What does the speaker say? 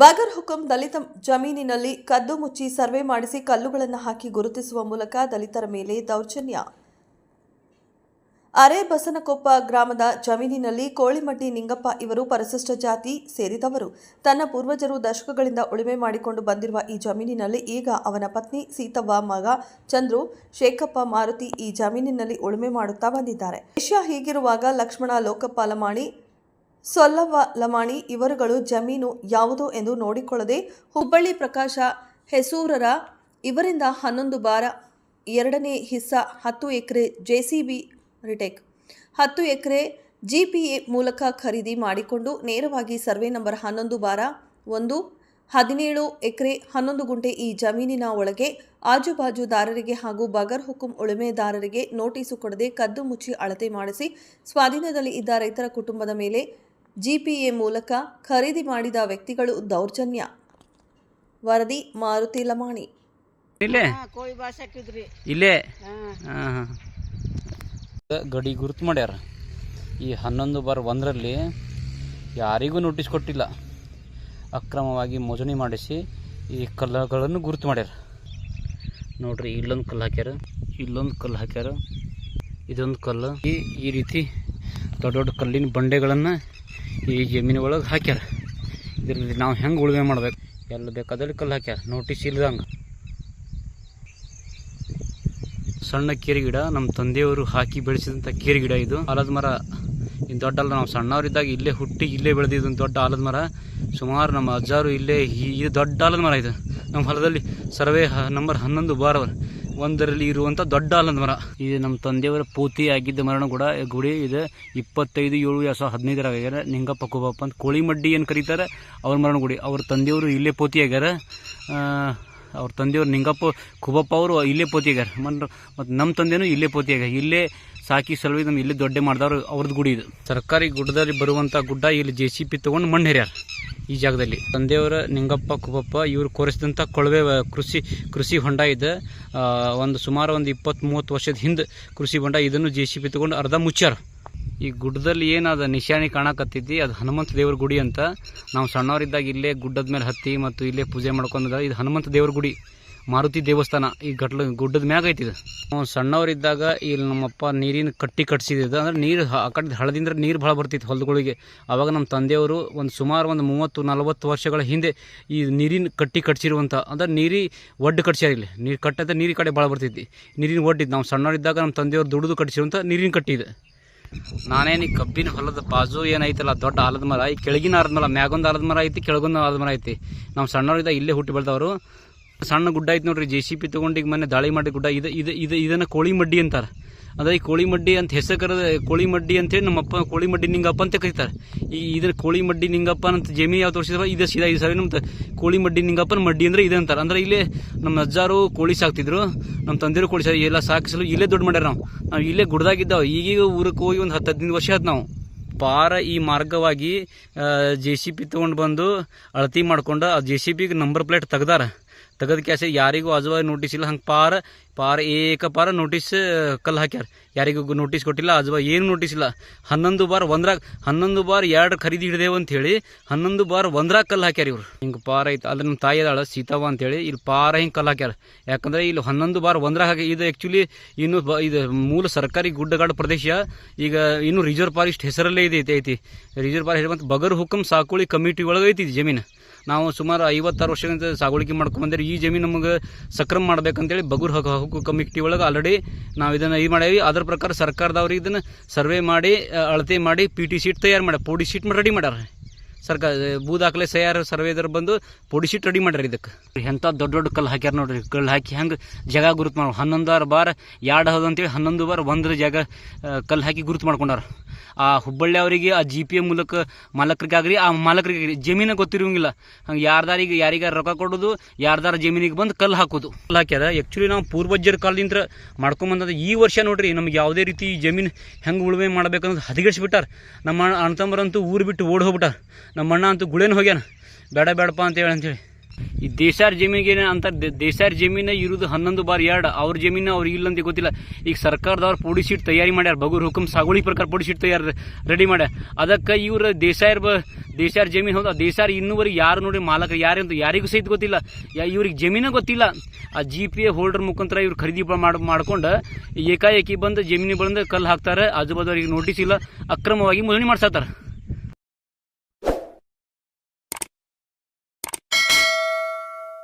ಬಗರ್ ಹುಕುಂ ದಲಿತ ಜಮೀನಿನಲ್ಲಿ ಕದ್ದು ಮುಚ್ಚಿ ಸರ್ವೆ ಮಾಡಿಸಿ ಕಲ್ಲುಗಳನ್ನು ಹಾಕಿ ಗುರುತಿಸುವ ಮೂಲಕ ದಲಿತರ ಮೇಲೆ ದೌರ್ಜನ್ಯ. ಅರೇಬಸನಕೊಪ್ಪ ಗ್ರಾಮದ ಜಮೀನಿನಲ್ಲಿ ಕೋಳಿಮಡ್ಡಿ ನಿಂಗಪ್ಪ ಇವರು ಪರಿಶಿಷ್ಟ ಜಾತಿ ಸೇರಿದವರು. ತನ್ನ ಪೂರ್ವಜರು ದಶಕಗಳಿಂದ ಉಳುಮೆ ಮಾಡಿಕೊಂಡು ಬಂದಿರುವ ಈ ಜಮೀನಿನಲ್ಲಿ ಈಗ ಅವನ ಪತ್ನಿ ಸೀತವ್ವ, ಮಗ ಚಂದ್ರು, ಶೇಖಪ್ಪ, ಮಾರುತಿ ಈ ಜಮೀನಿನಲ್ಲಿ ಉಳುಮೆ ಮಾಡುತ್ತಾ ಬಂದಿದ್ದಾರೆ. ವಿಷಯ ಹೀಗಿರುವಾಗ ಲಕ್ಷ್ಮಣ, ಲೋಕಪ್ಪ ಲಮಾಣಿ, ಸೊಲ್ಲವ್ವ ಲಮಾಣಿ ಇವರುಗಳು ಜಮೀನು ಯಾವುದು ಎಂದು ನೋಡಿಕೊಳ್ಳದೆ ಹುಬ್ಬಳ್ಳಿ ಪ್ರಕಾಶ ಹೆಸೂರರ ಇವರಿಂದ 11 ಬಾರ 2ನೇ ಹಿಸ್ಸ 10 ಎಕರೆ ಜೆಸಿಬಿ ರಿಟೇಕ್ 10 ಎಕರೆ ಜಿಪಿಎ ಮೂಲಕ ಖರೀದಿ ಮಾಡಿಕೊಂಡು ನೇರವಾಗಿ ಸರ್ವೆ ನಂಬರ್ 11 ಬಾರ 1 17 ಎಕರೆ 11 ಗುಂಟೆ ಈ ಜಮೀನಿನ ಒಳಗೆ ಆಜುಬಾಜುದಾರರಿಗೆ ಹಾಗೂ ಬಗರ್ ಹುಕುಂ ಉಳುಮೆದಾರರಿಗೆ ನೋಟಿಸು ಕೊಡದೆ ಕದ್ದು ಮುಚ್ಚಿ ಅಳತೆ ಮಾಡಿಸಿ ಸ್ವಾಧೀನದಲ್ಲಿ ಇದ್ದ ರೈತರ ಕುಟುಂಬದ ಮೇಲೆ ಜಿಪಿಎ ಮೂಲಕ ಖರೀದಿ ಮಾಡಿದ ವ್ಯಕ್ತಿಗಳು ದೌರ್ಜನ್ಯ. ವರದಿ ಮಾರುತಿ ಲಮಾಣಿ. ಗಡಿ ಗುರುತು ಮಾಡ್ಯಾರ. ಈ 11/1ರಲ್ಲಿ ಯಾರಿಗೂ ನೋಟಿಸ್ ಕೊಟ್ಟಿಲ್ಲ. ಅಕ್ರಮವಾಗಿ ಮೋಜಣಿ ಮಾಡಿಸಿ ಈ ಕಲ್ಲುಗಳನ್ನು ಗುರುತು ಮಾಡ್ಯಾರ. ನೋಡ್ರಿ, ಇಲ್ಲೊಂದು ಕಲ್ಲು ಹಾಕ್ಯಾರ, ಇಲ್ಲೊಂದು ಕಲ್ಲು ಹಾಕ್ಯಾರ, ಇದೊಂದು ಕಲ್ಲು. ಈ ರೀತಿ ದೊಡ್ಡ ದೊಡ್ಡ ಕಲ್ಲಿನ ಬಂಡೆಗಳನ್ನು ಈ ಜಮೀನು ಒಳಗೆ ಹಾಕ್ಯಾರ. ಇದರಲ್ಲಿ ನಾವು ಹೆಂಗೆ ಉಳುಮೆ ಮಾಡ್ಬೇಕು, ಎಲ್ಲ ಬೇಕಾದಲ್ಲಿ ಕಲ್ಲು ಹಾಕ್ಯಾರ ನೋಟಿಸ್ ಇಲ್ದಂಗೆ. ಸಣ್ಣ ಕೇರಿ ಗಿಡ, ನಮ್ಮ ತಂದೆಯವರು ಹಾಕಿ ಬೆಳೆಸಿದಂಥ ಕೇರಿ ಗಿಡ. ಇದು ಆಲದ ಮರ. ಇನ್ನು ದೊಡ್ಡ ಅಲ್ಲ, ನಾವು ಸಣ್ಣವರಿದ್ದಾಗ ಇಲ್ಲೇ ಹುಟ್ಟಿ ಇಲ್ಲೇ ಬೆಳೆದಿದ್ದು ದೊಡ್ಡ ಆಲದ ಮರ. ಸುಮಾರು ನಮ್ಮ ಅಜ್ಜಾರು ಇಲ್ಲೇ ಇದು ದೊಡ್ಡ ಆಲದ ಮರ. ಇದು ನಮ್ಮ ಹೊಲದಲ್ಲಿ ಸರ್ವೆ ನಂಬರ್ 11/1ರಲ್ಲಿ ಇರುವಂಥ ದೊಡ್ಡ ಆಲದ ಮರ. ಇದು ನಮ್ಮ ತಂದೆಯವರ ಪೂತಿ ಆಗಿದ್ದ ಮರಣ ಕೂಡ ಗುಡಿ ಇದೆ. 25/7/2015 ನಿಂಗಪ್ಪ ಕುಬಪ್ಪ ಅಂತ ಕೋಳಿಮಡ್ಡಿ ಏನು ಕರೀತಾರೆ ಅವ್ರ ಮರಣ ಗುಡಿ. ಅವ್ರ ತಂದೆಯವರು ಇಲ್ಲೇ ಪೋತಿ ಆಗ್ಯಾರ. ಅವ್ರ ತಂದೆಯವರು ನಿಂಗಪ್ಪ ಕುಬಪ್ಪ ಅವರು ಇಲ್ಲೇ ಪೋತಿ ಆಗ್ಯಾರ. ಮತ್ತು ನಮ್ಮ ತಂದೆನೂ ಇಲ್ಲೇ ಪೋತಿ ಆಗ್ಯಾರ. ಇಲ್ಲೇ ಸಾಕಿ ಸಲುವಾಗಿ ನಮ್ಮ ಇಲ್ಲೇ ದೊಡ್ಡ ಮಾಡಿದವ್ರು ಅವ್ರದ್ದು ಗುಡಿ ಇದು. ಸರ್ಕಾರಿ ಗುಡ್ಡದಲ್ಲಿ ಬರುವಂಥ ಗುಡ್ಡ ಇಲ್ಲಿ JCB ತೊಗೊಂಡು ಮಣ್ಣು ಹೆರ್ಯಾರ ಈ ಜಾಗದಲ್ಲಿ. ತಂದೆಯವರ ನಿಂಗಪ್ಪ ಕುಬಪ್ಪ ಇವರು ಕೋರಿಸಿದಂಥ ಕೊಳವೆ ಕೃಷಿ ಹೊಂಡ ಇದೆ. ಸುಮಾರು 20-30 ವರ್ಷದ ಹಿಂದೆ ಕೃಷಿ ಹೊಂಡ. ಇದನ್ನು JCB ತೊಗೊಂಡು ಅರ್ಧ ಮುಚ್ಚಾರ. ಈ ಗುಡ್ಡದಲ್ಲಿ ಏನಾದ ನಿಶಾನಿ ಕಾಣಕತ್ತೈತಿ, ಅದು ಹನುಮಂತ ದೇವ್ರ ಗುಡಿ ಅಂತ. ನಾವು ಸಣ್ಣವರಿದ್ದಾಗ ಇಲ್ಲೇ ಗುಡ್ಡದ ಮೇಲೆ ಹತ್ತಿ ಮತ್ತು ಇಲ್ಲೇ ಪೂಜೆ ಮಾಡ್ಕೊಂಡ. ಇದು ಹನುಮಂತ ದೇವ್ರ ಗುಡಿ, ಮಾರುತಿ ದೇವಸ್ಥಾನ. ಈ ಗುಡ್ಡದ ಮ್ಯಾಗ ಐತಿ ಇದು. ನಾವು ಸಣ್ಣವರಿದ್ದಾಗ ಇಲ್ಲಿ ನಮ್ಮಪ್ಪ ನೀರಿನ ಕಟ್ಟಿ ಕಟ್ಸಿದ್ದು. ಅಂದ್ರೆ ನೀರು ಆ ಕಡೆ ಹಳದಿಂದ ನೀರು ಭಾಳ ಬರ್ತಿತ್ತು ಹೊಲಗಳಿಗೆ. ಆವಾಗ ನಮ್ಮ ತಂದೆಯವರು ಸುಮಾರು 30-40 ವರ್ಷಗಳ ಹಿಂದೆ ಈ ನೀರಿನ ಕಟ್ಟಿ ಕಟ್ಸಿರುವಂಥ, ಅಂದ್ರೆ ನೀರಿ ಒಡ್ಡು ಕಟ್ಸ್ಯಾರ. ಇಲ್ಲಿ ನೀರು ಕಟ್ಟದ ನೀರಿನ ಕಡೆ ಭಾಳ ಬರ್ತೈತಿ. ನೀರಿನ ಒಡ್ಡಿದ್ದು ನಾವು ಸಣ್ಣವರಿದ್ದಾಗ ನಮ್ಮ ತಂದೆಯವರು ದುಡಿದು ಕಟ್ಸಿರುವಂಥ ನೀರಿನ ಕಟ್ಟಿದೆ. ನಾನೇನು ಈ ಕಬ್ಬಿನ ಹೊಲದ ಬಾಜು ಏನೈತಲ್ಲ ದೊಡ್ಡ ಆಲದ ಮರ, ಈ ಕೆಳಗಿನ ಆಲದ ಮರ, ಮ್ಯಾಗೊಂದು ಆಲದ ಮರ ಐತಿ, ಕೆಳಗೊಂದು ಆಲದ ಮರ ಐತಿ. ನಾವು ಸಣ್ಣವರಿದ್ದಾಗ ಇಲ್ಲೇ ಹುಟ್ಟಿ ಬೆಳೆದವರು. ಸಣ್ಣ ಗುಡ್ಡ ಐತಿ ನೋಡ್ರಿ, JCB ತೊಗೊಂಡು ಈಗ ಮೊನ್ನೆ ದಾಳಿ ಮಾಡಿ ಗುಡ್ಡ. ಇದನ್ನು ಕೋಳಿಮಡ್ಡಿ ಅಂತಾರೆ. ಅದೇ ಈ ಕೋಳಿಮಡ್ಡಿ ಅಂತ ಹೆಸರು ಕರೆದ ಕೋಳಿಮಡ್ಡಿ ಅಂತೇಳಿ ನಮ್ಮಪ್ಪ ಕೋಳಿಮಡ್ಡಿ ನಿಂಗಪ್ಪ ಅಂತ ಕರೀತಾರೆ. ಇದನ್ನ ಕೋಳಿಮಡ್ಡಿ ನಿಂಗಪ್ಪ ಅಂತ ಜಮೀನು ಯಾವ ತೋರಿಸಿದ್ರೆ ಇದು ಸೀದಾ ಈ ಸರಿ ನಮ್ಮ ಕೋಳಿಮಡ್ಡಿ ನಿಂಗಪ್ಪನ ಮಡ್ಡಿ ಅಂದ್ರೆ ಇದೆ ಅಂತಾರೆ. ಅಂದ್ರೆ ಇಲ್ಲೇ ನಮ್ಮ ಅಜ್ಜಾರು ಕೋಳಿ ಸಾಕ್ತಿದ್ರು, ನಮ್ಮ ತಂದೆರು ಕೋಳಿ ಎಲ್ಲ ಸಾಕಿಸಲು ಇಲ್ಲೇ ದುಡ್ಡು ಮಾಡ್ಯಾರ. ನಾವು ಇಲ್ಲೇ ಗುಡ್ದಾಗಿದ್ದಾವೆ. ಈಗೀಗ ಊರಿಗೆ ಹೋಗಿ ಒಂದು 10-15 ವರ್ಷ ಆಯ್ತು. ನಾವು ಪಾರ ಈ ಮಾರ್ಗವಾಗಿ JCB ತೊಗೊಂಡು ಬಂದು ಅಳತಿ ಮಾಡ್ಕೊಂಡು ಆ JCBಗೆ ನಂಬರ್ ಪ್ಲೇಟ್ ತೆಗೆದ ಕ್ಯಾಸೆ ಯಾರಿಗೂ ಆಜುಬಾಜು ನೋಟಿಸ್ ಇಲ್ಲ. ಹಂಗೆ ಪಾರ ಏಕ ನೋಟಿಸ್ ಕಲ್ಲು ಹಾಕ್ಯಾರ. ಯಾರಿಗೂ ನೋಟಿಸ್ ಕೊಟ್ಟಿಲ್ಲ, ಆಜುಬಾಜು ಏನು ನೋಟಿಸ್ ಇಲ್ಲ. 11/2 ಖರೀದಿ ಹಿಡಿದೇವು ಅಂತ ಹೇಳಿ 11/1 ಕಲ್ಲು ಹಾಕ್ಯಾರ ಇವ್ರು. ಹಿಂಗೆ ಪಾರ ಐತೆ. ಅದ್ರ ನಮ್ಮ ತಾಯಿ ಅದಾಳ ಸೀತವ್ವ ಅಂತೇಳಿ. ಇಲ್ಲಿ ಪಾರ ಹಿಂಗೆ ಕಲ್ಲು ಹಾಕ್ಯಾರ. ಯಾಕಂದ್ರೆ ಇಲ್ಲಿ 11/1 ಹಾಕಿ ಇದು ಆ್ಯಕ್ಚುಲಿ ಇನ್ನು ಇದು ಮೂಲ ಸರ್ಕಾರಿ ಗುಡ್ಡಗಾಡು ಪ್ರದೇಶ. ಈಗ ಇನ್ನು ರಿಸರ್ವ್ ಫಾರೆಸ್ಟ್ ಹೆಸರಲ್ಲೇ ಐತಿ. ರಿಸರ್ವ್ ಫಾರೆಸ್ಟ್ ಮತ್ತು ಬಗರ್ ಹುಕುಂ ಸಾಗುವಳಿ ಕಮಿಟಿ ಒಳಗೆ ಐತಿ ಜಮೀನು. ನಾವು ಸುಮಾರು 56 ವರ್ಷದಿಂದ ಸಾಗುವಳಿಕೆ ಮಾಡ್ಕೊಂಡ್ಬಂದಿರಿ. ಈ ಜಮೀನು ನಮಗೆ ಸಕ್ರಮ ಮಾಡ್ಬೇಕಂತೇಳಿ ಬಗರ್ ಹುಕುಂ ಕಮಿಟಿ ಒಳಗೆ ಆಲ್ರೆಡಿ ನಾವು ಇದನ್ನು ಮಾಡೇವಿ. ಅದ್ರ ಪ್ರಕಾರ ಸರ್ಕಾರದವ್ರಿಗೆ ಇದನ್ನು ಸರ್ವೆ ಮಾಡಿ ಅಳತೆ ಮಾಡಿ PT ಶೀಟ್ ತಯಾರು ಮಾಡಿ ಪೋಡಿ ಶೀಟ್ ರೆಡಿ ಮಾಡ್ಯಾರ. ಸರ್ಕಾರ ಭೂ ದಾಖಲೆ ಸರ್ವೇದರ್ ಬಂದು ಪೋಡಿ ಶೀಟ್ ರೆಡಿ ಮಾಡ್ಯಾರ. ಇದಕ್ಕೆ ಎಂಥ ದೊಡ್ಡ ಕಲ್ಲು ಹಾಕ್ಯಾರ ನೋಡ್ರಿ. ಕಲ್ಲು ಹಾಕಿ ಹೆಂಗೆ ಜಾಗ ಗುರುತು ಮಾಡಿ 11/2 ಹೌದು ಅಂತೇಳಿ 11/1 ಜಾಗ ಕಲ್ಲು ಹಾಕಿ ಗುರುತು ಮಾಡ್ಕೊಂಡಾರ. ಆ ಹುಬ್ಬಳ್ಳಿ ಅವರಿಗೆ ಆ GPA ಮೂಲಕ ಮಾಲಕರಿಗಾಗ್ರಿ ಆ ಮಾಲಕರಿಗೆ ಜಮೀನು ಗೊತ್ತಿರೋಂಗಿಲ್ಲ. ಹಂಗೆ ಯಾರಿಗಾರ ರೊಕ್ಕ ಕೊಡೋದು, ಯಾರ್ದಾರ ಜಮೀನಿಗೆ ಬಂದು ಕಲ್ಲು ಹಾಕೋದು. ಕಲ್ಲು ಹಾಕ್ಯಾರ. ಆ್ಯಕ್ಚುಲಿ ನಾವು ಪೂರ್ವಜರ ಕಾಲದಿಂದ ಮಾಡ್ಕೊಂಬಂದ ಈ ವರ್ಷ ನೋಡ್ರಿ ನಮ್ಗೆ ಯಾವುದೇ ರೀತಿ ಜಮೀನು ಹೆಂಗೆ ಉಳುಮೆ ಮಾಡ್ಬೇಕನ್ನೋದು ಹದಗೆಡಿಸ್ಬಿಟ್ಟಾರ. ನಮ್ಮ ಅಣ್ಣ ತಮ್ಮರಂತೂ ಊರು ಬಿಟ್ಟು ಓಡಿ ಹೋಗ್ಬಿಟ್ಟಾರ. ನಮ್ಮ ಅಣ್ಣ ಅಂತೂ ಗುಳೇನು ಹೋಗ್ಯಾನ, ಬೇಡಪ್ಪ ಅಂತೇಳಿ. ಈ ದೇಶಾರ್ ಜಮೀನಿಗೆ ಅಂತ ದೇಶಾರ್ ಜಮೀನು ಇರುವುದು 11/2 ಅವ್ರ ಜಮೀನು ಅವ್ರಿಗೆ ಇಲ್ಲಂತ ಗೊತ್ತಿಲ್ಲ. ಈಗ ಸರ್ಕಾರದವ್ರು ಪೋಡಿ ಶೀಟ್ ತಯಾರಿ ಮಾಡ್ಯಾರ, ಬಗೂರ್ ಹುಕುಂ ಸಾಗುವಳಿ ಪ್ರಕಾರ ಪೋಡಿ ಶೀಟ್ ರೆಡಿ ಮಾಡ್ಯಾರ. ಅದಕ್ಕೆ ಇವ್ರು ದೇಶಾರ್ ಜಮೀನು ಹೌದು. ದೇಶಾರ್ ಇನ್ನೂವರೆಗೆ ಯಾರು ನೋಡಿ ಮಾಲಕ ಯಾರಂತ ಯಾರಿಗೂ ಸಹಿತ ಗೊತ್ತಿಲ್ಲ, ಇವ್ರಿಗೆ ಜಮೀನು ಗೊತ್ತಿಲ್ಲ. ಆ GPA ಹೋಲ್ಡರ್ ಮುಖಾಂತರ ಇವ್ರು ಖರೀದಿ ಮಾಡ್ಕೊಂಡು ಏಕಾಏಕಿ ಬಂದು ಜಮೀನು ಬಂದು ಕಲ್ಲು ಹಾಕ್ತಾರೆ. ಆಜು ಬಾಜು ಅವ್ರಿಗೆ ನೋಟಿಸ್ ಇಲ್ಲ, ಅಕ್ರಮವಾಗಿ ಮೊದಲನೇ ಮಾಡ್ಸತ್ತಾರ.